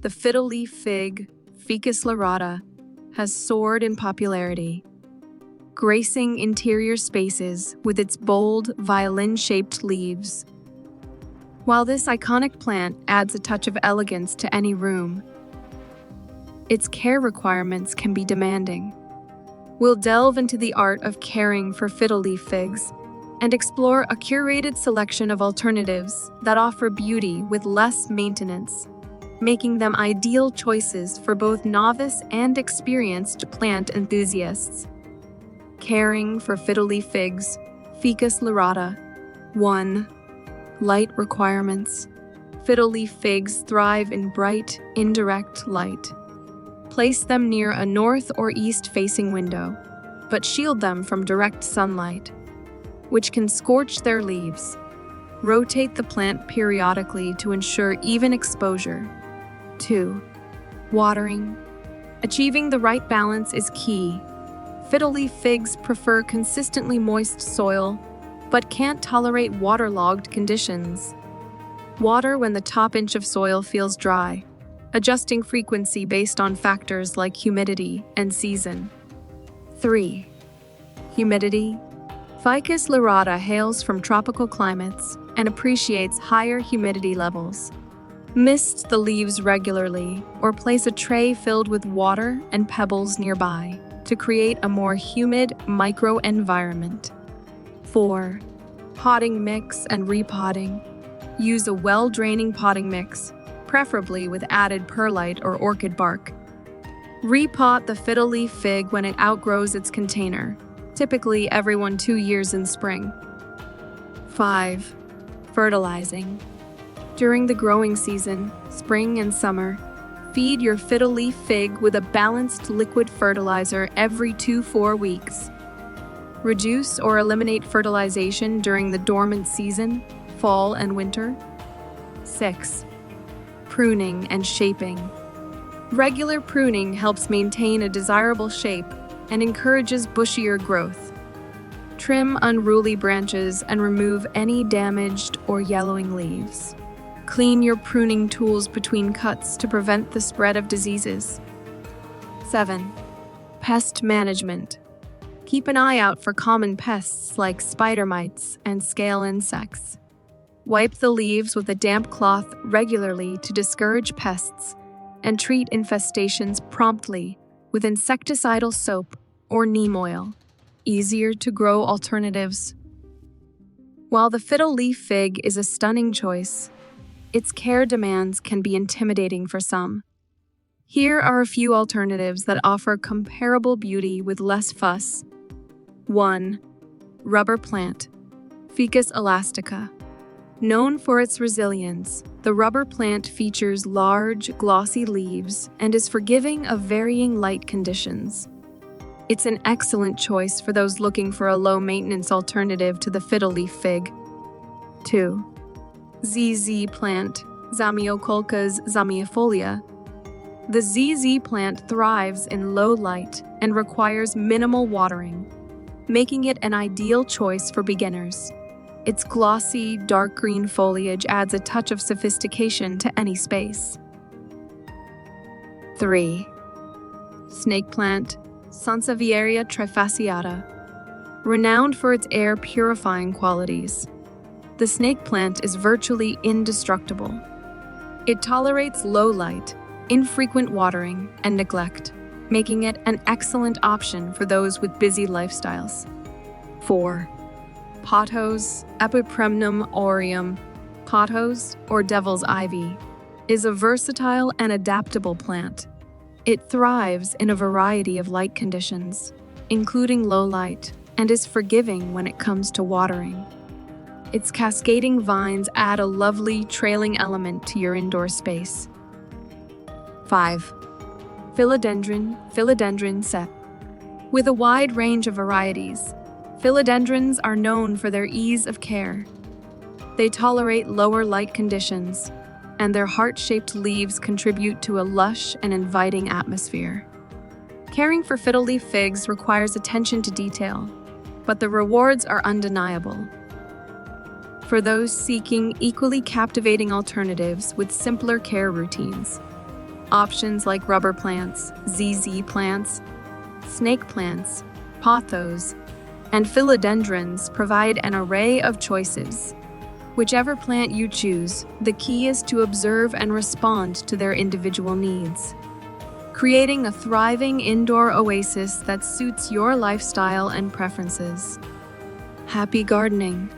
The fiddle-leaf fig, Ficus lyrata, has soared in popularity, gracing interior spaces with its bold, violin-shaped leaves. While this iconic plant adds a touch of elegance to any room, its care requirements can be demanding. We'll delve into the art of caring for fiddle-leaf figs and explore a curated selection of alternatives that offer beauty with less maintenance, making them ideal choices for both novice and experienced plant enthusiasts. Caring for fiddle-leaf figs, Ficus lyrata. 1. Light requirements. Fiddle-leaf figs thrive in bright, indirect light. Place them near a north or east-facing window, but shield them from direct sunlight, which can scorch their leaves. Rotate the plant periodically to ensure even exposure. 2. Watering. Achieving the right balance is key. Fiddle-leaf figs prefer consistently moist soil, but can't tolerate waterlogged conditions. Water when the top inch of soil feels dry, adjusting frequency based on factors like humidity and season. 3. Humidity. Ficus lyrata hails from tropical climates and appreciates higher humidity levels. Mist the leaves regularly or place a tray filled with water and pebbles nearby to create a more humid microenvironment. 4. Potting mix and repotting. Use a well-draining potting mix, preferably with added perlite or orchid bark. Repot the fiddle-leaf fig when it outgrows its container, typically every 2 years in spring. 5. Fertilizing. During the growing season, spring and summer, feed your fiddle-leaf fig with a balanced liquid fertilizer every 2-4 weeks. Reduce or eliminate fertilization during the dormant season, fall and winter. 6. Pruning and shaping. Regular pruning helps maintain a desirable shape and encourages bushier growth. Trim unruly branches and remove any damaged or yellowing leaves. Clean your pruning tools between cuts to prevent the spread of diseases. 7. Pest management. Keep an eye out for common pests like spider mites and scale insects. Wipe the leaves with a damp cloth regularly to discourage pests, and treat infestations promptly with insecticidal soap or neem oil. Easier to grow alternatives. While the fiddle-leaf fig is a stunning choice, its care demands can be intimidating for some. Here are a few alternatives that offer comparable beauty with less fuss. 1. Rubber plant, Ficus elastica. Known for its resilience, the rubber plant features large, glossy leaves and is forgiving of varying light conditions. It's an excellent choice for those looking for a low-maintenance alternative to the fiddle-leaf fig. 2. ZZ plant, Zamioculcas zamiifolia. The ZZ plant thrives in low light and requires minimal watering, making it an ideal choice for beginners. Its glossy, dark green foliage adds a touch of sophistication to any space. 3. Snake plant, Sansevieria trifasciata. Renowned for its air-purifying qualities, the snake plant is virtually indestructible. It tolerates low light, infrequent watering, and neglect, making it an excellent option for those with busy lifestyles. 4. Pothos, Epipremnum aureum. Pothos, or devil's ivy, is a versatile and adaptable plant. It thrives in a variety of light conditions, including low light, and is forgiving when it comes to watering. Its cascading vines add a lovely trailing element to your indoor space. 5. Philodendron sep. With a wide range of varieties, philodendrons are known for their ease of care. They tolerate lower light conditions, and their heart-shaped leaves contribute to a lush and inviting atmosphere. Caring for fiddle-leaf figs requires attention to detail, but the rewards are undeniable. For those seeking equally captivating alternatives with simpler care routines, Options like rubber plants, ZZ plants, snake plants, pothos, and philodendrons provide an array of choices. Whichever plant you choose, the key is to observe and respond to their individual needs, creating a thriving indoor oasis that suits your lifestyle and preferences. Happy gardening!